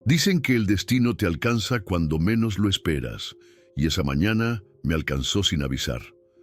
Dicen que el destino te alcanza cuando menos lo esperas, y esa mañana me alcanzó sin avisar.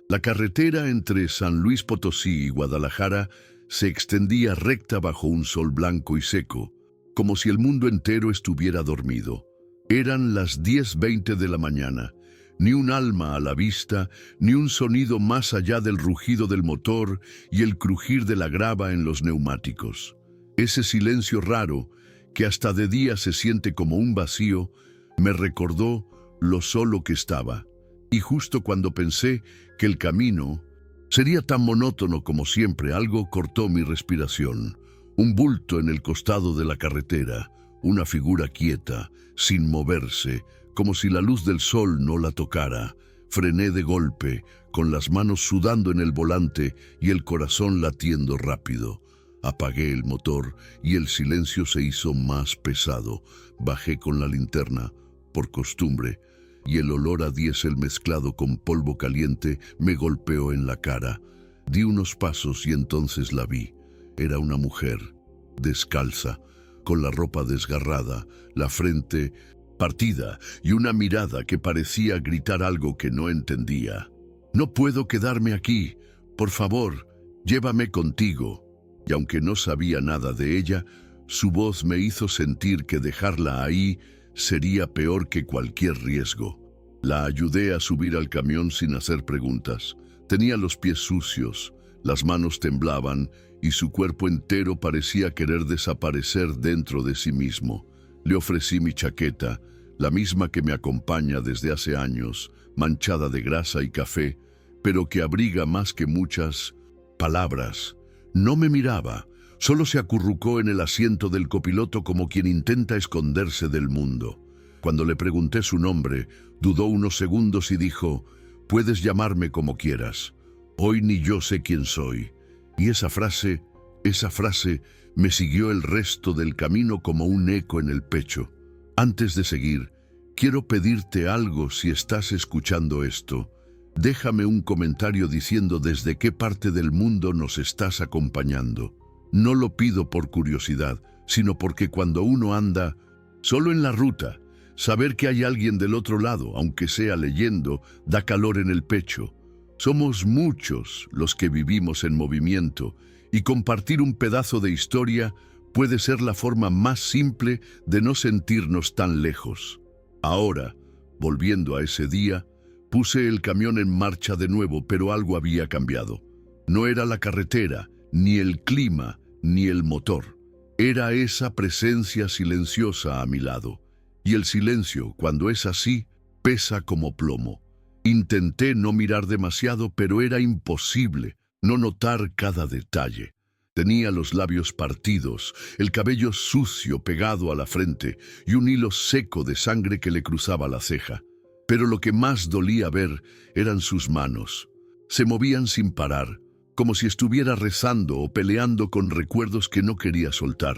La carretera entre San Luis Potosí y Guadalajara se extendía recta bajo un sol blanco y seco, como si el mundo entero estuviera dormido. Eran las 10:20 de la mañana, ni un alma a la vista, ni un sonido más allá del rugido del motor y el crujir de la grava en los neumáticos. Ese silencio raro, que hasta de día se siente como un vacío, me recordó lo solo que estaba. Y justo cuando pensé que el camino sería tan monótono como siempre, algo cortó mi respiración. Un bulto en el costado de la carretera, una figura quieta, sin moverse, como si la luz del sol no la tocara. Frené de golpe, con las manos sudando en el volante y el corazón latiendo rápido. Apagué el motor y el silencio se hizo más pesado. Bajé con la linterna, por costumbre, y el olor a diésel mezclado con polvo caliente me golpeó en la cara. Di unos pasos y entonces la vi. Era una mujer, descalza, con la ropa desgarrada, la frente partida y una mirada que parecía gritar algo que no entendía. «No puedo quedarme aquí. Por favor, llévame contigo». Y aunque no sabía nada de ella, su voz me hizo sentir que dejarla ahí sería peor que cualquier riesgo. La ayudé a subir al camión sin hacer preguntas. Tenía los pies sucios, las manos temblaban y su cuerpo entero parecía querer desaparecer dentro de sí mismo. Le ofrecí mi chaqueta, la misma que me acompaña desde hace años, manchada de grasa y café, pero que abriga más que muchas palabras. No me miraba, solo se acurrucó en el asiento del copiloto como quien intenta esconderse del mundo. Cuando le pregunté su nombre, dudó unos segundos y dijo: «Puedes llamarme como quieras. Hoy ni yo sé quién soy». Y esa frase me siguió el resto del camino como un eco en el pecho. Antes de seguir, quiero pedirte algo si estás escuchando esto. Déjame un comentario diciendo desde qué parte del mundo nos estás acompañando. No lo pido por curiosidad, sino porque cuando uno anda solo en la ruta, saber que hay alguien del otro lado, aunque sea leyendo, da calor en el pecho. Somos muchos los que vivimos en movimiento, y compartir un pedazo de historia puede ser la forma más simple de no sentirnos tan lejos. Ahora, volviendo a ese día, puse el camión en marcha de nuevo, pero algo había cambiado. No era la carretera, ni el clima, ni el motor. Era esa presencia silenciosa a mi lado. Y el silencio, cuando es así, pesa como plomo. Intenté no mirar demasiado, pero era imposible no notar cada detalle. Tenía los labios partidos, el cabello sucio pegado a la frente y un hilo seco de sangre que le cruzaba la ceja. Pero lo que más dolía ver eran sus manos. Se movían sin parar, como si estuviera rezando o peleando con recuerdos que no quería soltar.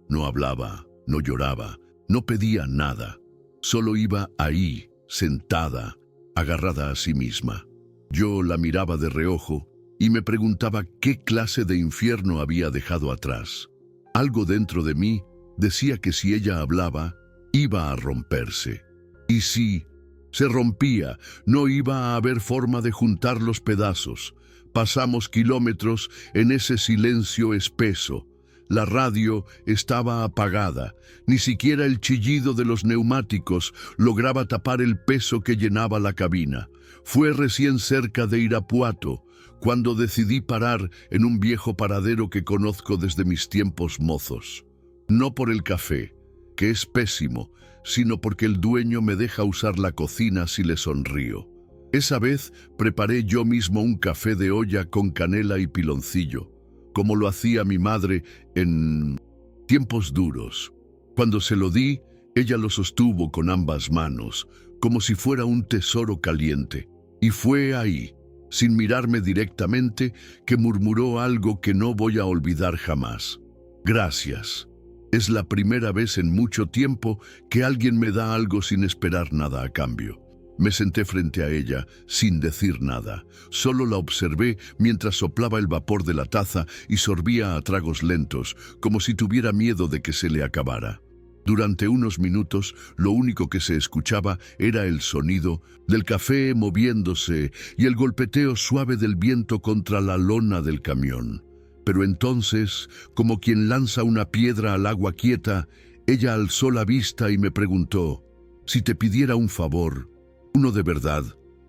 No hablaba, no lloraba, no pedía nada. Solo iba ahí, sentada, agarrada a sí misma. Yo la miraba de reojo y me preguntaba qué clase de infierno había dejado atrás. Algo dentro de mí decía que si ella hablaba, iba a romperse. Y si se rompía, no iba a haber forma de juntar los pedazos. Pasamos kilómetros en ese silencio espeso. La radio estaba apagada. Ni siquiera el chillido de los neumáticos lograba tapar el peso que llenaba la cabina. Fue recién cerca de Irapuato, cuando decidí parar en un viejo paradero que conozco desde mis tiempos mozos. No por el café, que es pésimo, sino porque el dueño me deja usar la cocina si le sonrío. Esa vez preparé yo mismo un café de olla con canela y piloncillo, como lo hacía mi madre en tiempos duros. Cuando se lo di, ella lo sostuvo con ambas manos, como si fuera un tesoro caliente. Y fue ahí, sin mirarme directamente, que murmuró algo que no voy a olvidar jamás. «Gracias. Es la primera vez en mucho tiempo que alguien me da algo sin esperar nada a cambio». Me senté frente a ella, sin decir nada. Solo la observé mientras soplaba el vapor de la taza y sorbía a tragos lentos, como si tuviera miedo de que se le acabara. Durante unos minutos, lo único que se escuchaba era el sonido del café moviéndose y el golpeteo suave del viento contra la lona del camión. Pero entonces, como quien lanza una piedra al agua quieta, ella alzó la vista y me preguntó: «Si te pidiera un favor, uno de verdad,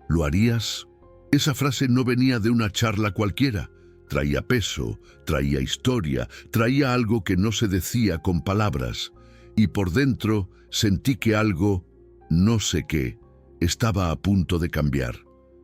¿lo harías?». Esa frase no venía de una charla cualquiera. Traía peso, traía historia, traía algo que no se decía con palabras. Y por dentro sentí que algo, no sé qué, estaba a punto de cambiar.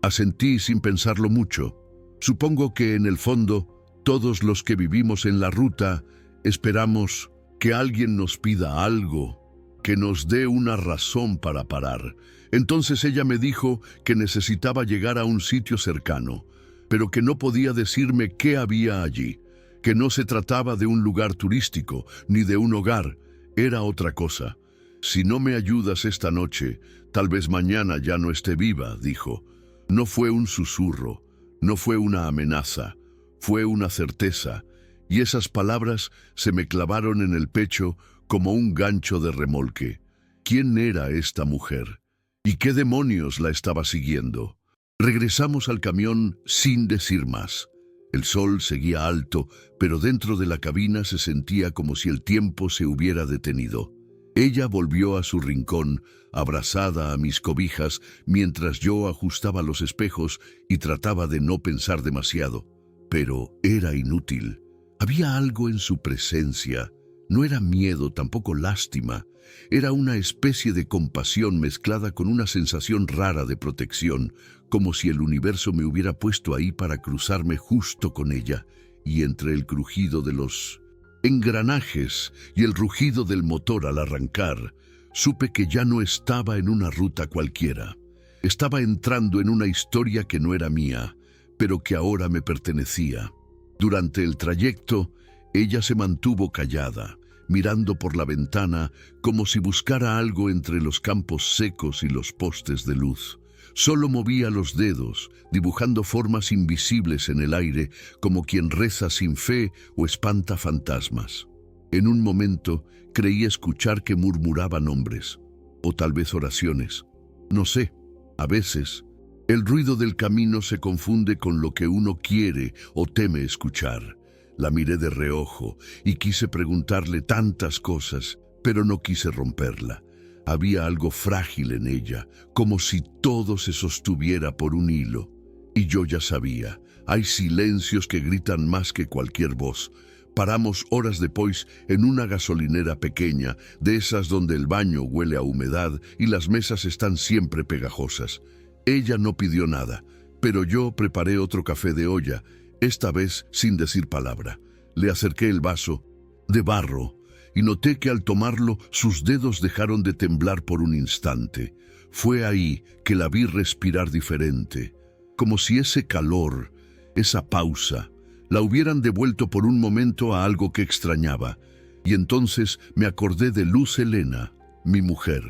Asentí sin pensarlo mucho. Supongo que en el fondo, todos los que vivimos en la ruta esperamos que alguien nos pida algo, que nos dé una razón para parar. Entonces ella me dijo que necesitaba llegar a un sitio cercano, pero que no podía decirme qué había allí, que no se trataba de un lugar turístico ni de un hogar. Era otra cosa. «Si no me ayudas esta noche, tal vez mañana ya no esté viva», dijo. No fue un susurro, no fue una amenaza, fue una certeza, y esas palabras se me clavaron en el pecho como un gancho de remolque. ¿Quién era esta mujer? ¿Y qué demonios la estaba siguiendo? Regresamos al camión sin decir más. El sol seguía alto, pero dentro de la cabina se sentía como si el tiempo se hubiera detenido. Ella volvió a su rincón, abrazada a mis cobijas, mientras yo ajustaba los espejos y trataba de no pensar demasiado. Pero era inútil. Había algo en su presencia. No era miedo, tampoco lástima. Era una especie de compasión mezclada con una sensación rara de protección, como si el universo me hubiera puesto ahí para cruzarme justo con ella, y entre el crujido de los engranajes y el rugido del motor al arrancar, supe que ya no estaba en una ruta cualquiera. Estaba entrando en una historia que no era mía, pero que ahora me pertenecía. Durante el trayecto, ella se mantuvo callada, mirando por la ventana como si buscara algo entre los campos secos y los postes de luz. Solo movía los dedos, dibujando formas invisibles en el aire, como quien reza sin fe o espanta fantasmas. En un momento creí escuchar que murmuraba nombres, o tal vez oraciones. No sé, a veces el ruido del camino se confunde con lo que uno quiere o teme escuchar. La miré de reojo y quise preguntarle tantas cosas, pero no quise romperla. Había algo frágil en ella, como si todo se sostuviera por un hilo. Y yo ya sabía, hay silencios que gritan más que cualquier voz. Paramos horas después en una gasolinera pequeña, de esas donde el baño huele a humedad y las mesas están siempre pegajosas. Ella no pidió nada, pero yo preparé otro café de olla, esta vez sin decir palabra. Le acerqué el vaso, de barro, y noté que al tomarlo sus dedos dejaron de temblar por un instante. Fue ahí que la vi respirar diferente, como si ese calor, esa pausa, la hubieran devuelto por un momento a algo que extrañaba. Y entonces me acordé de Luz Helena, mi mujer.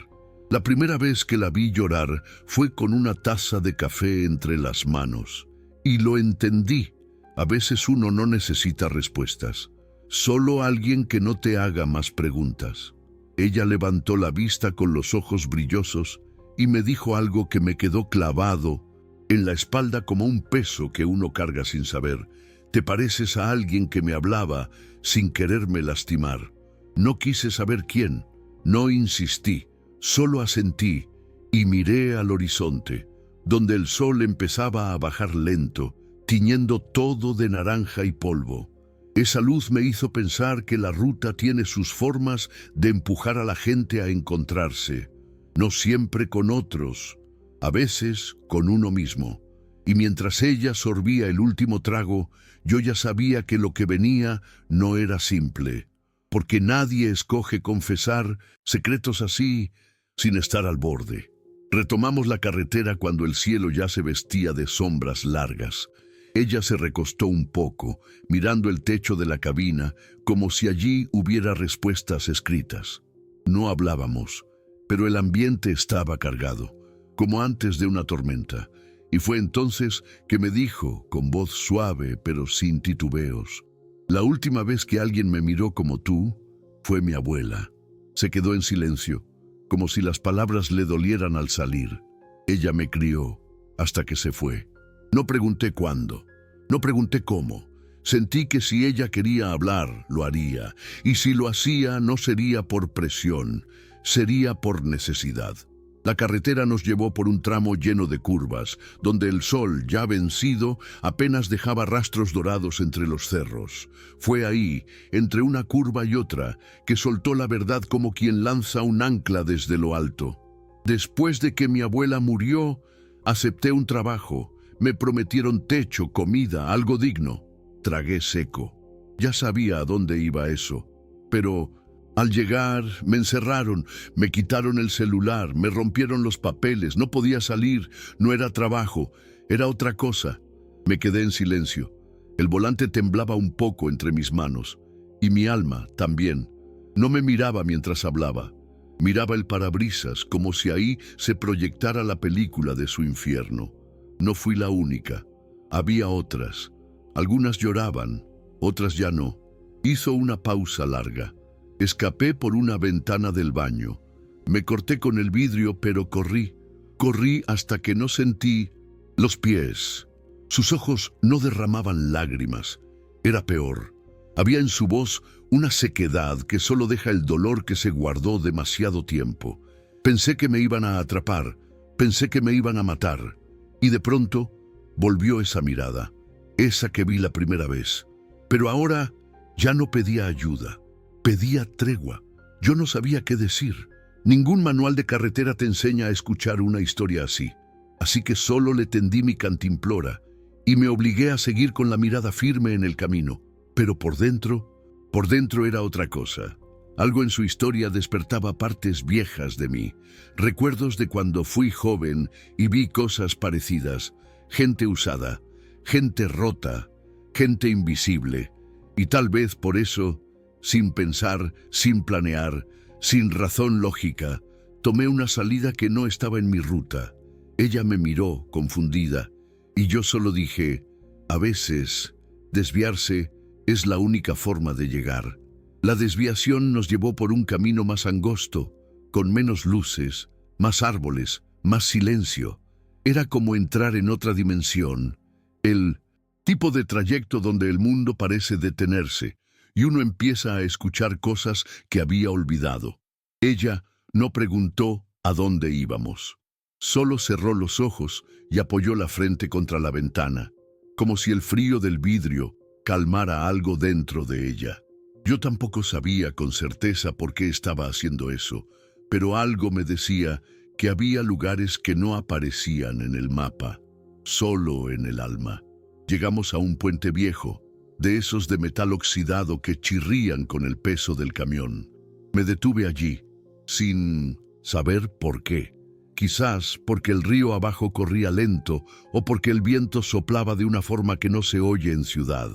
La primera vez que la vi llorar fue con una taza de café entre las manos. Y lo entendí. A veces uno no necesita respuestas. Solo alguien que no te haga más preguntas. Ella levantó la vista con los ojos brillosos y me dijo algo que me quedó clavado en la espalda como un peso que uno carga sin saber. Te pareces a alguien que me hablaba sin quererme lastimar. No quise saber quién, no insistí, solo asentí y miré al horizonte, donde el sol empezaba a bajar lento, tiñendo todo de naranja y polvo. Esa luz me hizo pensar que la ruta tiene sus formas de empujar a la gente a encontrarse, no siempre con otros, a veces con uno mismo. Y mientras ella sorbía el último trago, yo ya sabía que lo que venía no era simple, porque nadie escoge confesar secretos así sin estar al borde. Retomamos la carretera cuando el cielo ya se vestía de sombras largas. Ella se recostó un poco, mirando el techo de la cabina, como si allí hubiera respuestas escritas. No hablábamos, pero el ambiente estaba cargado, como antes de una tormenta, y fue entonces que me dijo, con voz suave pero sin titubeos: «La última vez que alguien me miró como tú fue mi abuela». Se quedó en silencio, como si las palabras le dolieran al salir. Ella me crió hasta que se fue. No pregunté cuándo, no pregunté cómo. Sentí que si ella quería hablar, lo haría, y si lo hacía no sería por presión, sería por necesidad. La carretera nos llevó por un tramo lleno de curvas, donde el sol, ya vencido, apenas dejaba rastros dorados entre los cerros. Fue ahí, entre una curva y otra, que soltó la verdad como quien lanza un ancla desde lo alto. Después de que mi abuela murió, acepté un trabajo. Me prometieron techo, comida, algo digno. Tragué seco. Ya sabía a dónde iba eso, pero al llegar me encerraron, me quitaron el celular, me rompieron los papeles, no podía salir, no era trabajo, era otra cosa. Me quedé en silencio. El volante temblaba un poco entre mis manos, y mi alma también. No me miraba mientras hablaba. Miraba el parabrisas como si ahí se proyectara la película de su infierno. No fui la única. Había otras. Algunas lloraban, otras ya no. Hizo una pausa larga. Escapé por una ventana del baño. Me corté con el vidrio, pero corrí. Corrí hasta que no sentí los pies. Sus ojos no derramaban lágrimas. Era peor. Había en su voz una sequedad que solo deja el dolor que se guardó demasiado tiempo. Pensé que me iban a atrapar. Pensé que me iban a matar. Y de pronto volvió esa mirada. Esa que vi la primera vez. Pero ahora ya no pedía ayuda. Pedía tregua. Yo no sabía qué decir. Ningún manual de carretera te enseña a escuchar una historia así. Así que solo le tendí mi cantimplora y me obligué a seguir con la mirada firme en el camino. Pero por dentro era otra cosa. Algo en su historia despertaba partes viejas de mí. Recuerdos de cuando fui joven y vi cosas parecidas. Gente usada, gente rota, gente invisible. Y tal vez por eso, sin pensar, sin planear, sin razón lógica, tomé una salida que no estaba en mi ruta. Ella me miró, confundida, y yo solo dije, a veces, desviarse es la única forma de llegar. La desviación nos llevó por un camino más angosto, con menos luces, más árboles, más silencio. Era como entrar en otra dimensión. El tipo de trayecto donde el mundo parece detenerse y uno empieza a escuchar cosas que había olvidado. Ella no preguntó a dónde íbamos. Solo cerró los ojos y apoyó la frente contra la ventana, como si el frío del vidrio calmara algo dentro de ella. Yo tampoco sabía con certeza por qué estaba haciendo eso, pero algo me decía que había lugares que no aparecían en el mapa, solo en el alma. Llegamos a un puente viejo, de esos de metal oxidado que chirrían con el peso del camión. Me detuve allí, sin saber por qué. Quizás porque el río abajo corría lento o porque el viento soplaba de una forma que no se oye en ciudad.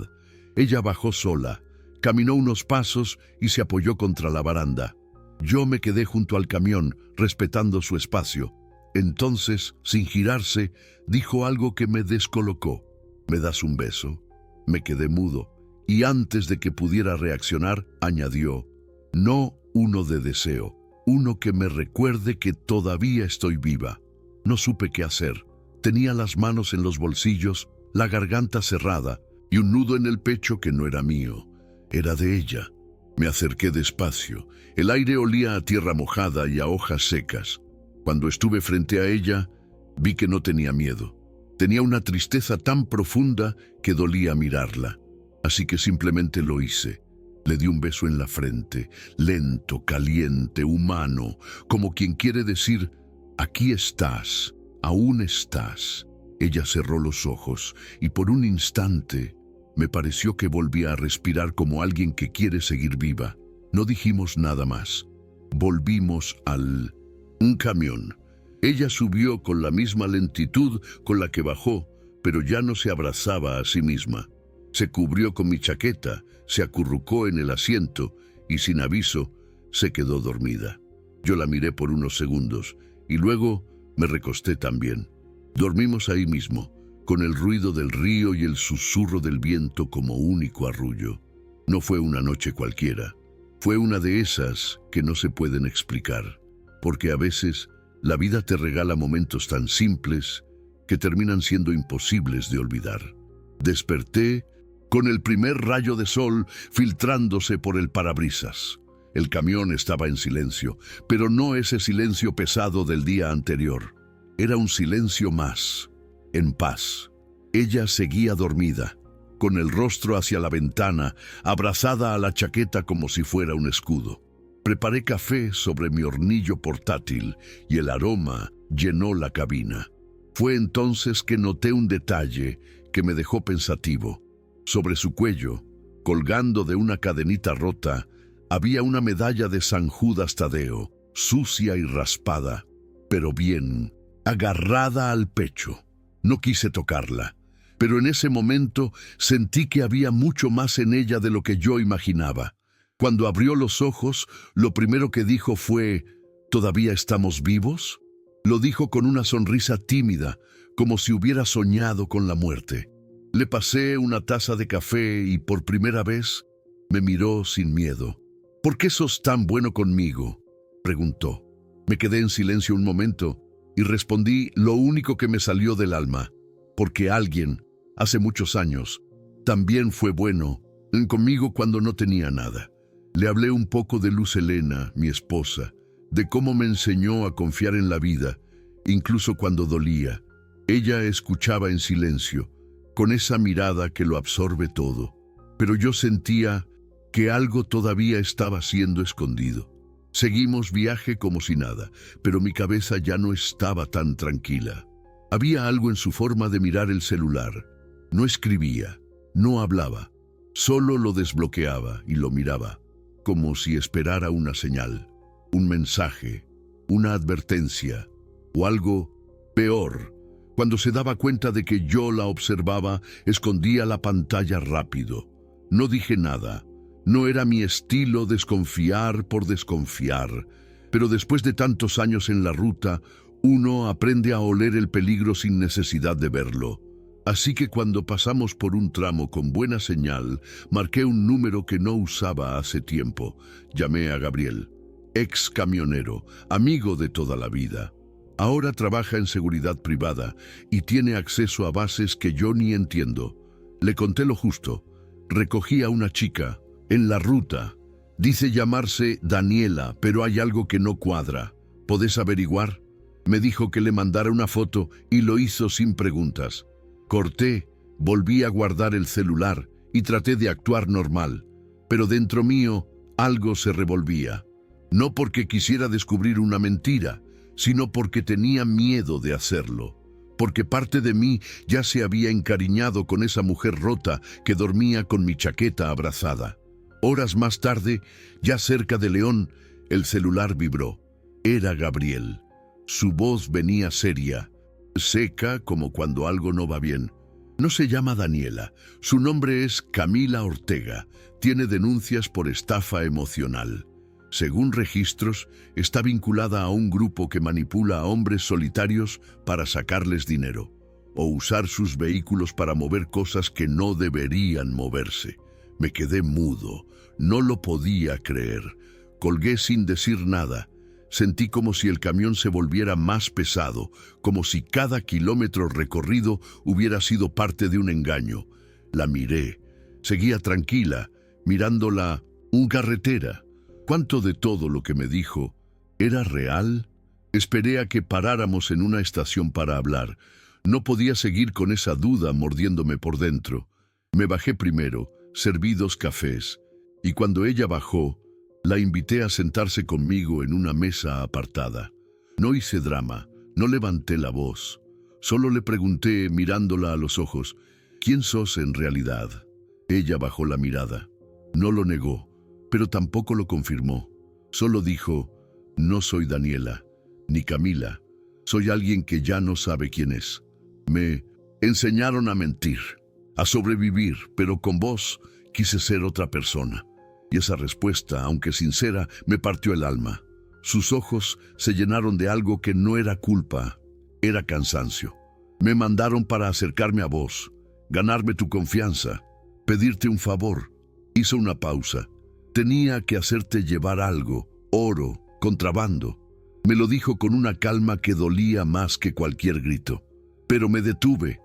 Ella bajó sola, caminó unos pasos y se apoyó contra la baranda. Yo me quedé junto al camión, respetando su espacio. Entonces, sin girarse, dijo algo que me descolocó. ¿Me das un beso? Me quedé mudo, y antes de que pudiera reaccionar, añadió, no uno de deseo, uno que me recuerde que todavía estoy viva. No supe qué hacer. Tenía las manos en los bolsillos, la garganta cerrada y un nudo en el pecho que no era mío, era de ella. Me acerqué despacio. El aire olía a tierra mojada y a hojas secas. Cuando estuve frente a ella, vi que no tenía miedo. Tenía una tristeza tan profunda que dolía mirarla. Así que simplemente lo hice. Le di un beso en la frente, lento, caliente, humano, como quien quiere decir, aquí estás, aún estás. Ella cerró los ojos y por un instante me pareció que volvía a respirar como alguien que quiere seguir viva. No dijimos nada más. Volvimos un camión. Ella subió con la misma lentitud con la que bajó, pero ya no se abrazaba a sí misma. Se cubrió con mi chaqueta, se acurrucó en el asiento y sin aviso se quedó dormida. Yo la miré por unos segundos y luego me recosté también. Dormimos ahí mismo, con el ruido del río y el susurro del viento como único arrullo. No fue una noche cualquiera. Fue una de esas que no se pueden explicar, porque a veces la vida te regala momentos tan simples que terminan siendo imposibles de olvidar. Desperté con el primer rayo de sol filtrándose por el parabrisas. El camión estaba en silencio, pero no ese silencio pesado del día anterior. Era un silencio más, en paz. Ella seguía dormida, con el rostro hacia la ventana, abrazada a la chaqueta como si fuera un escudo. Preparé café sobre mi hornillo portátil y el aroma llenó la cabina. Fue entonces que noté un detalle que me dejó pensativo. Sobre su cuello, colgando de una cadenita rota, había una medalla de San Judas Tadeo, sucia y raspada, pero bien, agarrada al pecho. No quise tocarla, pero en ese momento sentí que había mucho más en ella de lo que yo imaginaba. Cuando abrió los ojos, lo primero que dijo fue, ¿todavía estamos vivos? Lo dijo con una sonrisa tímida, como si hubiera soñado con la muerte. Le pasé una taza de café y por primera vez me miró sin miedo. ¿Por qué sos tan bueno conmigo?, preguntó. Me quedé en silencio un momento y respondí lo único que me salió del alma. Porque alguien, hace muchos años, también fue bueno conmigo cuando no tenía nada. Le hablé un poco de Luz Helena, mi esposa, de cómo me enseñó a confiar en la vida, incluso cuando dolía. Ella escuchaba en silencio, con esa mirada que lo absorbe todo. Pero yo sentía que algo todavía estaba siendo escondido. Seguimos viaje como si nada, pero mi cabeza ya no estaba tan tranquila. Había algo en su forma de mirar el celular. No escribía, no hablaba, solo lo desbloqueaba y lo miraba, como si esperara una señal, un mensaje, una advertencia o algo peor. Cuando se daba cuenta de que yo la observaba, escondía la pantalla rápido. No dije nada. No era mi estilo desconfiar por desconfiar, pero después de tantos años en la ruta, uno aprende a oler el peligro sin necesidad de verlo. Así que cuando pasamos por un tramo con buena señal, marqué un número que no usaba hace tiempo. Llamé a Gabriel, ex camionero, amigo de toda la vida. Ahora trabaja en seguridad privada y tiene acceso a bases que yo ni entiendo. Le conté lo justo. Recogí a una chica en la ruta. Dice llamarse Daniela, pero hay algo que no cuadra. ¿Podés averiguar? Me dijo que le mandara una foto y lo hizo sin preguntas. Corté, volví a guardar el celular y traté de actuar normal, pero dentro mío algo se revolvía. No porque quisiera descubrir una mentira, sino porque tenía miedo de hacerlo. Porque parte de mí ya se había encariñado con esa mujer rota que dormía con mi chaqueta abrazada. Horas más tarde, ya cerca de León, el celular vibró. Era Gabriel. Su voz venía seria, seca como cuando algo no va bien. No se llama Daniela, su nombre es Camila Ortega. Tiene denuncias por estafa emocional. Según registros, está vinculada a un grupo que manipula a hombres solitarios para sacarles dinero, o usar sus vehículos para mover cosas que no deberían moverse. Me quedé mudo, no lo podía creer. Colgué sin decir nada. Sentí como si el camión se volviera más pesado, como si cada kilómetro recorrido hubiera sido parte de un engaño. La miré. Seguía tranquila, mirándola, una carretera. ¿Cuánto de todo lo que me dijo era real? Esperé a que paráramos en una estación para hablar. No podía seguir con esa duda mordiéndome por dentro. Me bajé primero, serví 2 cafés, y cuando ella bajó, la invité a sentarse conmigo en una mesa apartada. No hice drama, no levanté la voz. Solo le pregunté, mirándola a los ojos, ¿quién sos en realidad? Ella bajó la mirada. No lo negó, pero tampoco lo confirmó. Solo dijo, no soy Daniela, ni Camila. Soy alguien que ya no sabe quién es. Me enseñaron a mentir, a sobrevivir, pero con vos quise ser otra persona. Y esa respuesta, aunque sincera, me partió el alma. Sus ojos se llenaron de algo que no era culpa, era cansancio. Me mandaron para acercarme a vos, ganarme tu confianza, pedirte un favor. Hizo una pausa. Tenía que hacerte llevar algo, oro, contrabando. Me lo dijo con una calma que dolía más que cualquier grito. Pero me detuve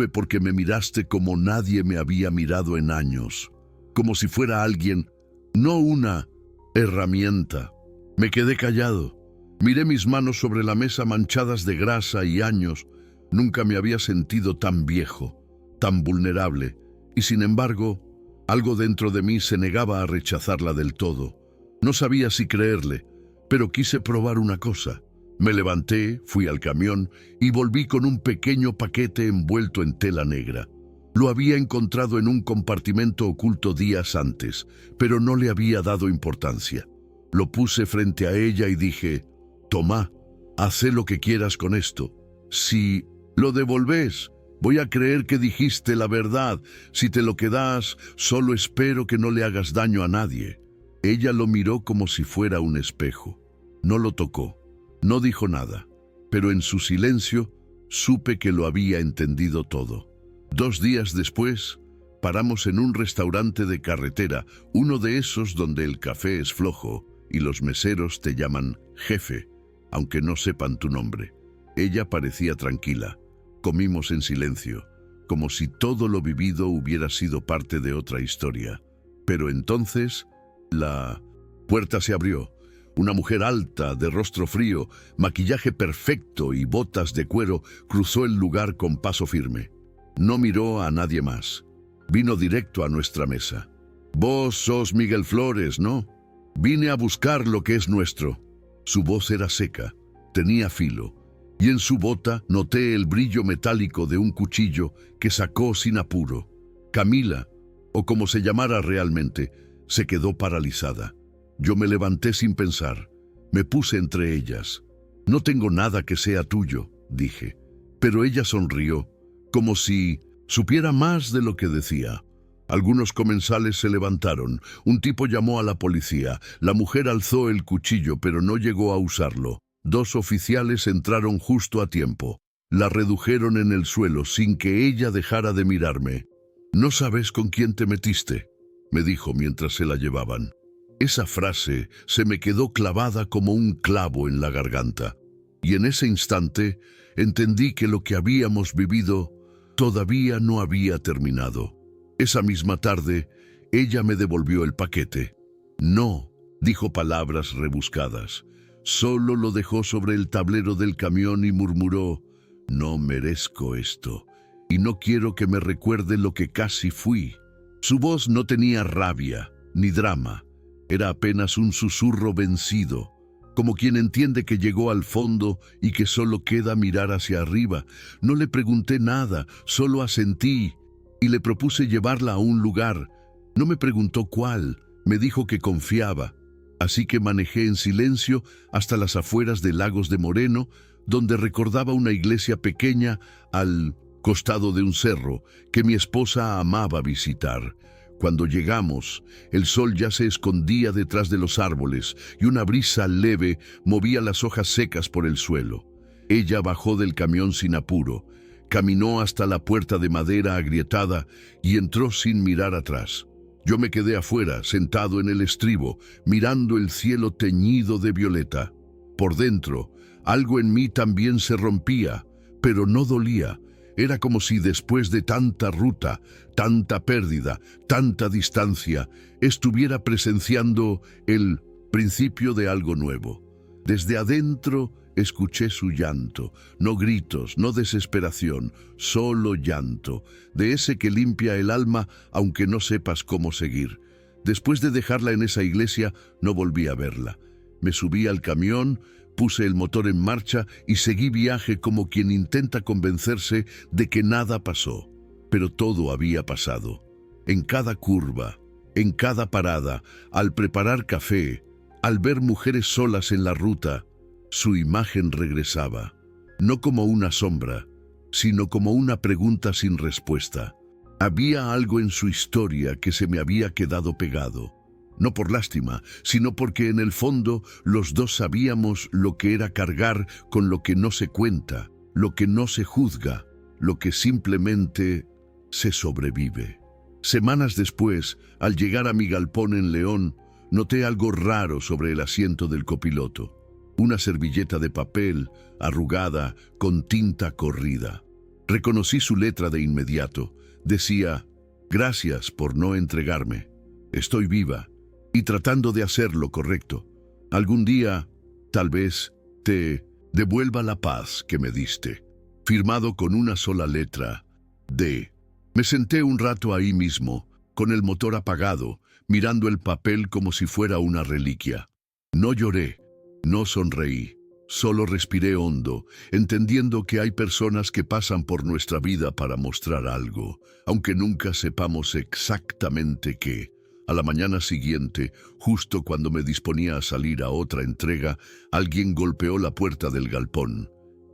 porque me miraste como nadie me había mirado en años, como si fuera alguien, no una herramienta. Me quedé callado. Miré mis manos sobre la mesa manchadas de grasa y años. Nunca me había sentido tan viejo, tan vulnerable, y sin embargo, algo dentro de mí se negaba a rechazarla del todo. No sabía si creerle, pero quise probar una cosa. Me levanté, fui al camión y volví con un pequeño paquete envuelto en tela negra. Lo había encontrado en un compartimento oculto días antes, pero no le había dado importancia. Lo puse frente a ella y dije: «Tomá, haz lo que quieras con esto. Si lo devolves, voy a creer que dijiste la verdad. Si te lo quedas, solo espero que no le hagas daño a nadie». Ella lo miró como si fuera un espejo. No lo tocó. No dijo nada, pero en su silencio supe que lo había entendido todo. 2 días después, paramos en un restaurante de carretera, uno de esos donde el café es flojo y los meseros te llaman jefe, aunque no sepan tu nombre. Ella parecía tranquila. Comimos en silencio, como si todo lo vivido hubiera sido parte de otra historia. Pero entonces, la puerta se abrió. Una mujer alta, de rostro frío, maquillaje perfecto y botas de cuero, cruzó el lugar con paso firme. No miró a nadie más. Vino directo a nuestra mesa. «Vos sos Miguel Flores, ¿no? Vine a buscar lo que es nuestro». Su voz era seca, tenía filo, y en su bota noté el brillo metálico de un cuchillo que sacó sin apuro. Camila, o como se llamara realmente, se quedó paralizada. Yo me levanté sin pensar. Me puse entre ellas. «No tengo nada que sea tuyo», dije. Pero ella sonrió, como si supiera más de lo que decía. Algunos comensales se levantaron. Un tipo llamó a la policía. La mujer alzó el cuchillo, pero no llegó a usarlo. 2 oficiales entraron justo a tiempo. La redujeron en el suelo sin que ella dejara de mirarme. «No sabes con quién te metiste», me dijo mientras se la llevaban. Esa frase se me quedó clavada como un clavo en la garganta. Y en ese instante entendí que lo que habíamos vivido todavía no había terminado. Esa misma tarde, ella me devolvió el paquete. «No», dijo palabras rebuscadas. Solo lo dejó sobre el tablero del camión y murmuró: «No merezco esto, y no quiero que me recuerde lo que casi fui». Su voz no tenía rabia ni drama. Era apenas un susurro vencido, como quien entiende que llegó al fondo y que solo queda mirar hacia arriba. No le pregunté nada, solo asentí y le propuse llevarla a un lugar. No me preguntó cuál, me dijo que confiaba. Así que manejé en silencio hasta las afueras de Lagos de Moreno, donde recordaba una iglesia pequeña al costado de un cerro que mi esposa amaba visitar. Cuando llegamos, el sol ya se escondía detrás de los árboles y una brisa leve movía las hojas secas por el suelo. Ella bajó del camión sin apuro, caminó hasta la puerta de madera agrietada y entró sin mirar atrás. Yo me quedé afuera, sentado en el estribo, mirando el cielo teñido de violeta. Por dentro, algo en mí también se rompía, pero no dolía. Era como si después de tanta ruta, tanta pérdida, tanta distancia, estuviera presenciando el principio de algo nuevo. Desde adentro escuché su llanto, no gritos, no desesperación, solo llanto, de ese que limpia el alma aunque no sepas cómo seguir. Después de dejarla en esa iglesia, no volví a verla. Me subí al camión, puse el motor en marcha y seguí viaje como quien intenta convencerse de que nada pasó. Pero todo había pasado. En cada curva, en cada parada, al preparar café, al ver mujeres solas en la ruta, su imagen regresaba. No como una sombra, sino como una pregunta sin respuesta. Había algo en su historia que se me había quedado pegado. No por lástima, sino porque en el fondo los dos sabíamos lo que era cargar con lo que no se cuenta, lo que no se juzga, lo que simplemente se sobrevive. Semanas después, al llegar a mi galpón en León, noté algo raro sobre el asiento del copiloto. Una servilleta de papel, arrugada, con tinta corrida. Reconocí su letra de inmediato. Decía: «Gracias por no entregarme. Estoy viva y tratando de hacer lo correcto. Algún día, tal vez, te devuelva la paz que me diste». Firmado con una sola letra: D. Me senté un rato ahí mismo, con el motor apagado, mirando el papel como si fuera una reliquia. No lloré, no sonreí, solo respiré hondo, entendiendo que hay personas que pasan por nuestra vida para mostrar algo, aunque nunca sepamos exactamente qué. A la mañana siguiente, justo cuando me disponía a salir a otra entrega, alguien golpeó la puerta del galpón.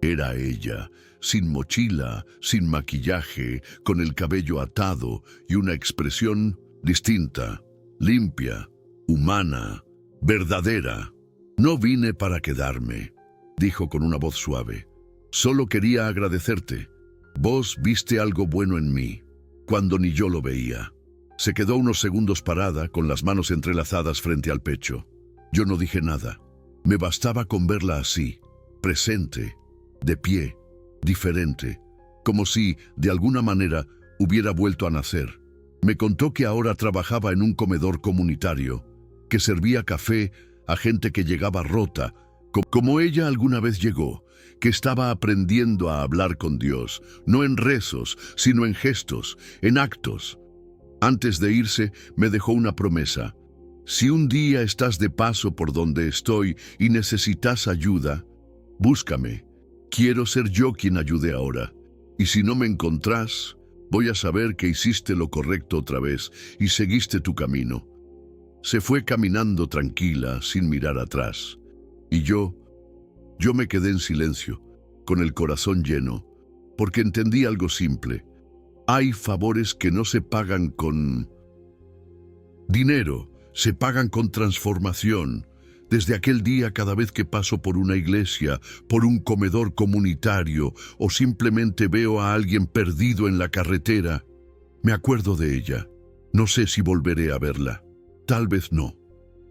Era ella, sin mochila, sin maquillaje, con el cabello atado y una expresión distinta, limpia, humana, verdadera. «No vine para quedarme», dijo con una voz suave. «Solo quería agradecerte. Vos viste algo bueno en mí, cuando ni yo lo veía». Se quedó unos segundos parada, con las manos entrelazadas frente al pecho. Yo no dije nada. Me bastaba con verla así, presente, de pie, diferente, como si, de alguna manera, hubiera vuelto a nacer. Me contó que ahora trabajaba en un comedor comunitario, que servía café a gente que llegaba rota, como ella alguna vez llegó, que estaba aprendiendo a hablar con Dios, no en rezos, sino en gestos, en actos. Antes de irse, me dejó una promesa: «Si un día estás de paso por donde estoy y necesitas ayuda, búscame. Quiero ser yo quien ayude ahora. Y si no me encontrás, voy a saber que hiciste lo correcto otra vez y seguiste tu camino». Se fue caminando tranquila, sin mirar atrás. Y yo me quedé en silencio, con el corazón lleno, porque entendí algo simple. Hay favores que no se pagan con dinero, se pagan con transformación. Desde aquel día, cada vez que paso por una iglesia, por un comedor comunitario o simplemente veo a alguien perdido en la carretera, me acuerdo de ella. No sé si volveré a verla. Tal vez no.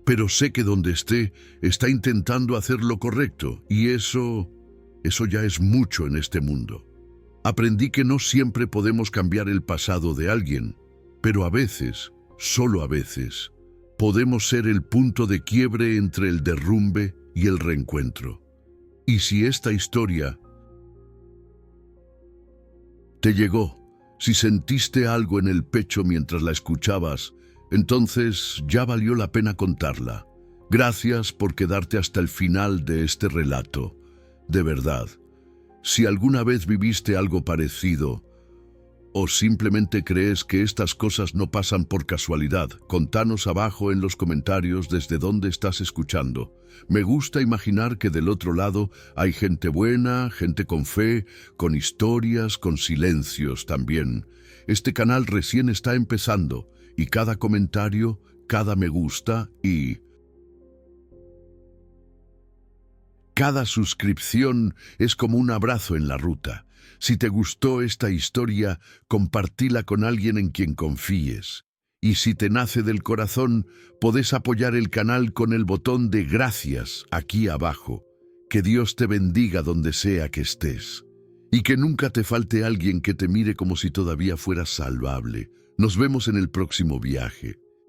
Pero sé que donde esté, está intentando hacer lo correcto, y eso ya es mucho en este mundo. Aprendí que no siempre podemos cambiar el pasado de alguien, pero a veces, solo a veces, podemos ser el punto de quiebre entre el derrumbe y el reencuentro. Y si esta historia te llegó, si sentiste algo en el pecho mientras la escuchabas, entonces ya valió la pena contarla. Gracias por quedarte hasta el final de este relato. De verdad, si alguna vez viviste algo parecido, o simplemente crees que estas cosas no pasan por casualidad, contanos abajo en los comentarios desde dónde estás escuchando. Me gusta imaginar que del otro lado hay gente buena, gente con fe, con historias, con silencios también. Este canal recién está empezando, y cada comentario, cada me gusta y cada suscripción es como un abrazo en la ruta. Si te gustó esta historia, compartila con alguien en quien confíes. Y si te nace del corazón, podés apoyar el canal con el botón de gracias aquí abajo. Que Dios te bendiga donde sea que estés. Y que nunca te falte alguien que te mire como si todavía fueras salvable. Nos vemos en el próximo viaje.